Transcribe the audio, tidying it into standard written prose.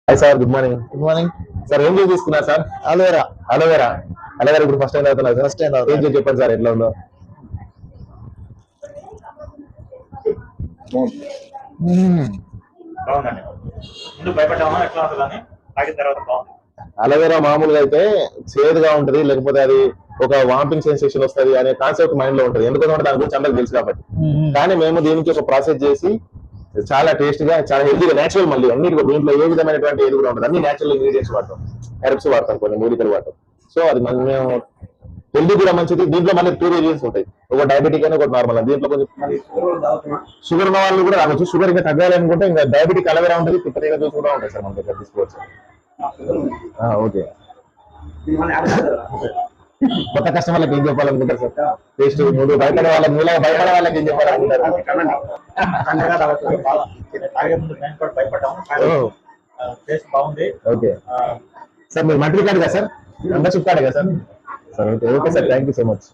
Hi sir, good morning. Good morning sir ఏం juice తీసుకున్నారు sir? Aloe vera. Aloe vera. Aloe vera ఇప్పుడు first time అవుతున్నారు sir? First time ఏం juice చెప్పండి సార్, ఎట్లా ఉందో? బాగుందండి. ముందు భయపడ్డామా ఎట్లా ఉంటుందని, తాగిన తర్వాత బాగుంది. అలోవెరా మామూలుగా అయితే చేదుగా ఉంటది, లేకపోతే అది ఒక వామిటింగ్ సెన్సేషన్ వస్తుంది అనే కాన్సెప్ట్ మైండ్ లో ఉంటుంది. ఎందుకంటే దాని గురించి అందరికి తెలుసు కాబట్టి. కానీ మేము దీనికి ఒక ప్రాసెస్ చేసి చాలా టేస్ట్ గా, చాలా హెల్తీగా, నేచురల్, మళ్ళీ అన్ని దీంట్లో ఏ విధమైనటువంటి ఏది కూడా ఉంటుంది, అన్ని నేచురల్ ఇంగ్రీడియంట్స్ వాడతాం, హెర్బ్స్ వాడతాం, కొన్ని మూలికలు వాడతాం. సో అది మేము హెల్తీ కూడా మంచిది. దీంట్లో మళ్ళీ 2 వేరియంట్స్ ఉంటాయి, ఒక డయాబెటిక్ అని ఒక నార్మల్. దీంట్లో కొంచెం షుగర్ ఉన్న వాళ్ళు కూడా రావచ్చు. షుగర్ ఇంకా తగ్గాలనుకుంటే ఇంకా డయాబెటిక్ అలోవెరా ఉంటుంది, పిప్పతీగ జ్యూస్ కూడా ఉంటాయి సార్ మన దగ్గర, తీసుకోవచ్చు. ఓకే. కొత్త కస్టమర్లకు ఏం చెప్పాలనుకుంటారు సార్? టేస్ట్ భయపడే వాళ్ళకి ఏం చెప్పాలనుకుంటారు? తాగే ముందు నేను కూడా భయపడ్డాము, టేస్ట్ బాగుంది. ఓకే సార్, మీరు మంత్లీ కార్డు కదా సార్? మెంబర్షిప్ కార్డు కదా sir? Okay sir, thank you so much.